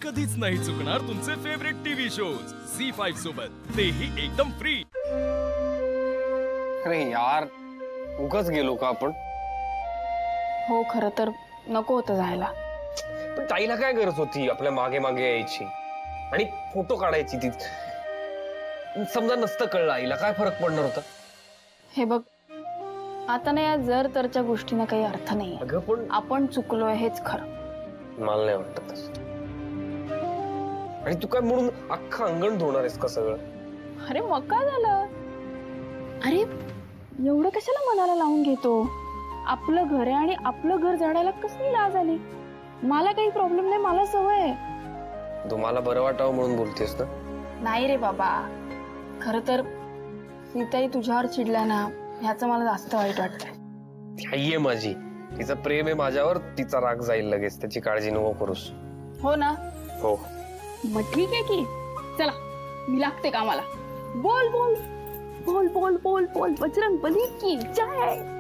कधीच नाही चुकणार तुमचे फेवरेट टीव्ही शोज झी5 सोबत, तेही एकदम फ्री। अरे यार, उगाच गेलो का आपण? हो, खरं तर नको होतं जायला, पण ताईला काय गरज होती आपल्या मागे मागे यायची आणि फोटो काढायची? ती समजा नसतं कळलं आईला, काय फरक पडणार होता? हे बघ, आता ना या जर तरच्या गोष्टींना काही अर्थ नाही। अगं पण आपण चुकलोय हेच खरं। मला नाही वाटत तसं। आणि तू काय म्हणून अख्खं अंगण धुणार आहेस का सगळं? अरे मग काय झालं? अरे एवढं कशाला मनाला लावून घेतो? आपलं घर आहे आणि आपलं घर जाडायला कसली लाज आली? मला काही प्रॉब्लेम नाही, मला सवय आहे। तुम्हाला बरं वाटावं म्हणून बोलतेस ना? नाही रे बाबा, खरं तर सीताई तुझ्यावर चिडल्या ना, ह्याचं मला जास्त वाईट वाटतंय। ती आई आहे माझी, तिचं प्रेम आहे माझ्यावर, तिचा राग जाईल लगेच, त्याची काळजी नको करूस। हो ना? हो। मग ठीक आहे की, चला मी लागते कामाला। बोल बोल बोल बोल बोल बोल, बजरंगबली की जय।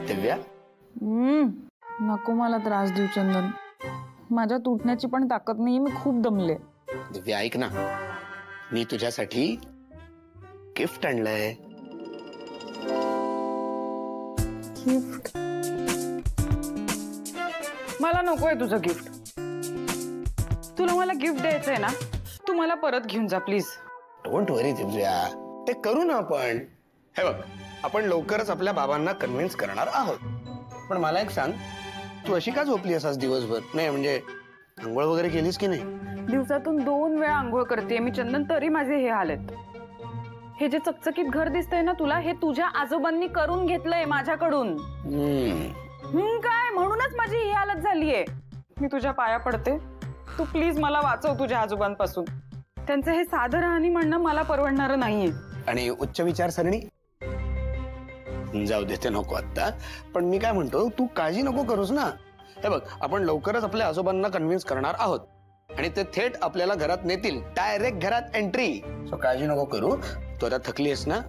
दिव्या, नको मला त्रास देऊ चंदन, माझ्यात उठण्याची पण ताकद नाही, मी खूप दमले। दिव्या ऐक ना, मी तुझ्यासाठी गिफ्ट आणलंय। गिफ्ट? मला नकोय तुझं गिफ्ट। तुला मला गिफ्ट द्यायचंय ना, तू मला परत घेऊन जा प्लीज। डोंट वरी दिव्या, ते करू ना आपण। हे बघ, आपण लवकरच आपल्या बाबांना कन्व्हिन्स करणार आहोत। पण मला एक सांग, तू अशी का झोपली असास दिवसभर? नाही म्हणजे आंघोळ वगैरे केलीस की नाही? दिवसातून 2 वेळा आंघोळ करते मी चंदन, तरी माझे हे हाल आहेत। हे जे चकचकीत घर दिसतंय ना तुला, हे तुझ्या आजोबांनी करून घेतलंय माझ्याकडून। काय, म्हणूनच माझी ही हालत झालीये। मी तुझ्या पाया पडते, तू प्लीज मला वाचव तुझ्या आजोबांपासून। त्यांचं हे साधं राहणी म्हणणं मला परवडणारं नाहीये। आणि उच्च विचारसरणी जाऊ देते, नको आता। पण मी काय म्हणतो, तू काळजी नको करूस ना। हे बघ, आपण लवकरच आपल्या आजोबांना कन्व्हिन्स करणार आहोत आणि ते थेट आपल्याला घरात नेतील, डायरेक्ट घरात एंट्री। सो काळजी नको करू, तू आता थकली आहेस ना,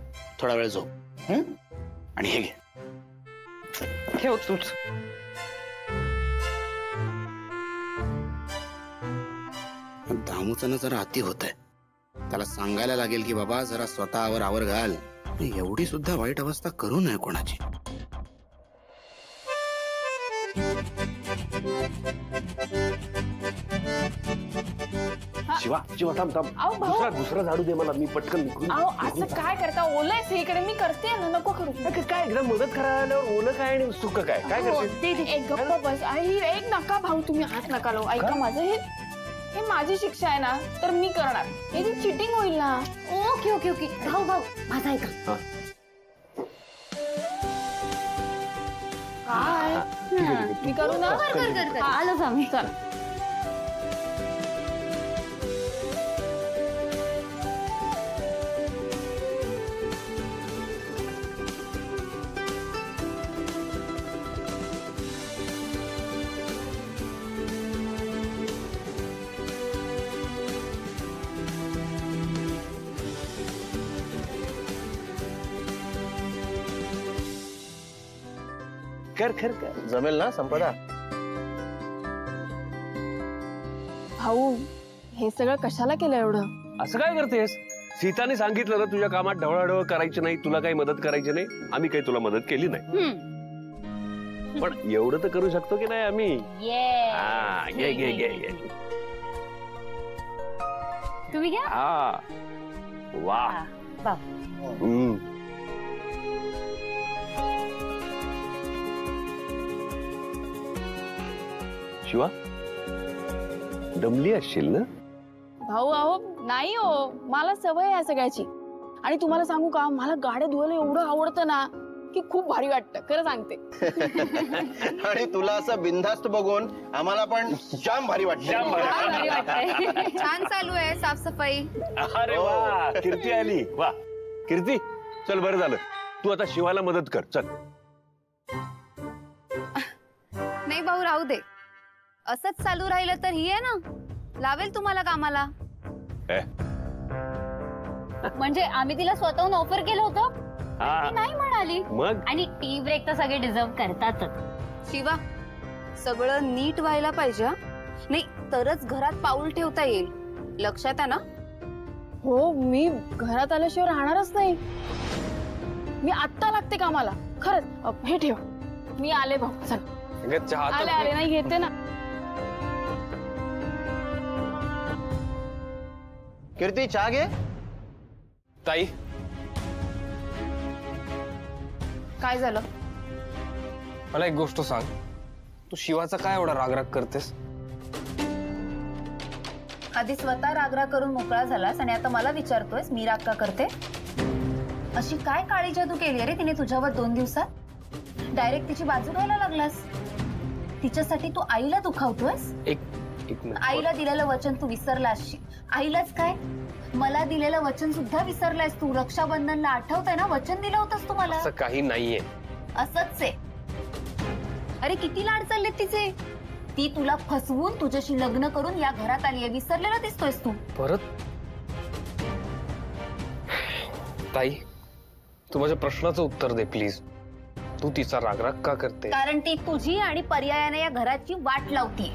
थोडा वेळ झोप। आणि हे घे, ठेव तूच। दामूचं ना जरा अति होत आहे, त्याला सांगायला लागेल की बाबा जरा स्वतःवर आवर घाल, एवढी सुद्धा वाईट अवस्था करू नये कोणाची। शिवा शिवा थांब थांब, दुसरा झाडू दे मला, मी पटकन निघून। असं काय करता? ओलंय इकडे, मी करते ना, नको करू। काय एकदा मदत करायला ओलं काय आणि सुक काय काय करते? एक गप्पा बस। आई एक नका भाऊ, तुम्ही हात नका लावू। ऐका माझं, हे माझी शिक्षा आहे ना, तर मी करणार। हे चिटिंग होईल ना। ओके ओके ओके, भाऊ भाऊ माझा ऐका। काय मी करू ना? आलोच आम्ही, चला। कर कर कर, जमेल ना संपदा? भाऊ, हे सगळं कशाला केलं एवढं? असं काय करतेस? सीताने सांगितलं ना तुझ्या कामात ढवळाढवळ करायची नाही, तुला काही मदत करायची नाही। आम्ही काही तुला मदत केली नाही, पण एवढं तर करू शकतो की नाही आम्ही? हा, घे घे घे घे, तुम्ही घ्या। हा, वाह, शिवा दमली असशील ना? भाऊ अहो नाही हो, मला सवय आहे या सगळ्याची। आणि तुम्हाला सांगू का, मला गाड्या धुवायला एवढं आवडतं ना की खूप भारी वाटतं, खरं सांगते। आणि तुला असं बिनधास्त बघून आम्हाला पण जाम भारी वाटतं। छान चालू आहे साफसफाई। अरे वा, कीर्ती आली। वा कीर्ती, चल बरं झालं, तू आता शिवाला मदत कर, चल। नाही भाऊ, राहू दे, असंच चालू राहिलं तर ही आहे ना, लावेल तुम्हाला कामाला। म्हणजे आम्ही तिला स्वतःहून ऑफर केलं होतं हा. ती नाही म्हणाली. मग आणि टी ब्रेक तर सगळे डिझर्व करतातच. शिवा, सगळं नीट व्हायला पाहिजे हं? नाही तरच घरात पाऊल ठेवता येईल. लक्षात आहे ना? हो, मी घरात आल्याशिवाय राहणारच नाही. मी आत्ता लागते कामाला खरंच. हे ठेव, मी आले भाऊ. चल अगं, चहा तर आले पी. आले, नाही घेते ना. कीर्ती चहा घे. ताई, काय झालं? मला एक गोष्ट सांग, तू शिवाचा काय एवढा रागराग करतेस? आधी स्वतः रागराग करून मोकळा झालास आणि आता मला विचारतोयस मी राग का करते? अशी काय काळी जादू केली रे तिने तुझ्यावर 2 दिवसात? डायरेक्ट तिची बाजू घ्यायला लागलास. तिच्यासाठी तू आईला दुखावतोयस. एक मिनिट. आईला दिलेलं वचन तू विसरलास. आईलाच काय, मला दिलेलं वचन सुद्धा विसरलायस तू. रक्षाबंधनला आठवतंय ना, वचन दिलं होतंस तू मला. असं काही नाहीये. असंच आहे. अरे किती लाड चालले तिचे. ती तुला फसवून तुझ्याशी लग्न करून या घरात आलीये. विसरलेला दिसतोयस तू. परत ताई, तू माझ्या प्रश्नाचं उत्तर दे प्लीज. तू तिचा रागराग का करते? कारण ती तुझी आणि पर्यायाने या घराची वाट लावतीये.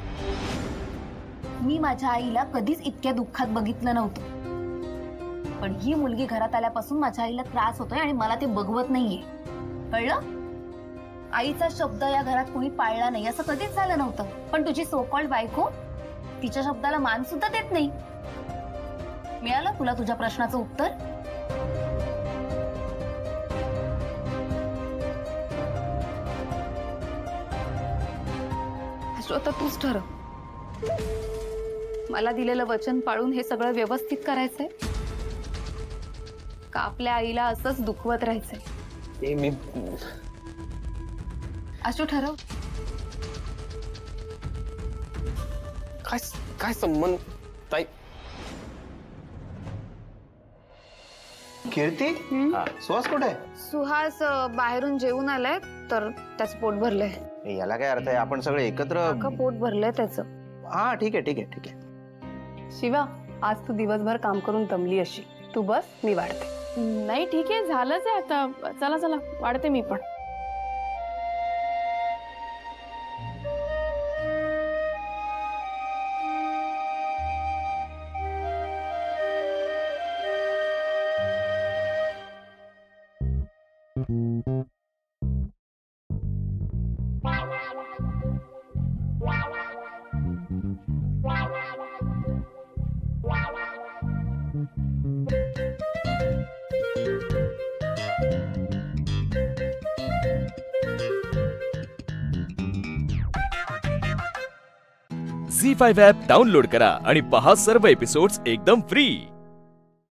मी माझ्या आईला कधीच इतक्या दुःखात बघितलं नव्हतं, पण ही मुलगी घरात आल्यापासून माझ्या आईला त्रास होतोय आणि मला ते बघवत नाहीये. कळलं? आईचा शब्द या घरात कोणी पाळला नाही असं कधीच झालं नव्हतं, पण तुझी सोकॉल्ड बायको तिच्या शब्दाला मान सुद्धा देत नाही. मिळालं तुला तुझ्या प्रश्नाचं उत्तर? आता तूच ठरव. मला दिलेलं वचन पाळून हे सगळं व्यवस्थित करायचंय का आपल्या आईला असंच दुखवत राहायचंय? मी असं ठरव. काय संबंध ताई? कीर्ती, सुहास कुठे आहे? सुहास बाहेरून जेवून आलाय तर त्याचं पोट भरलंय. याला काय अर्थ आहे? आपण सगळे एकत्र. पोट भरलंय त्याचं. हा ठीक आहे ठीक आहे ठीक आहे. शिवा, आज तू दिवसभर काम करून दमली अशी. तू बस, मी वाढते. नाही ठीक आहे, झालंच आहे आता. चला चला, वाढते मी पण. झी5 ॲप डाउनलोड करा आणि पहा सर्व एपिसोड्स एकदम फ्री.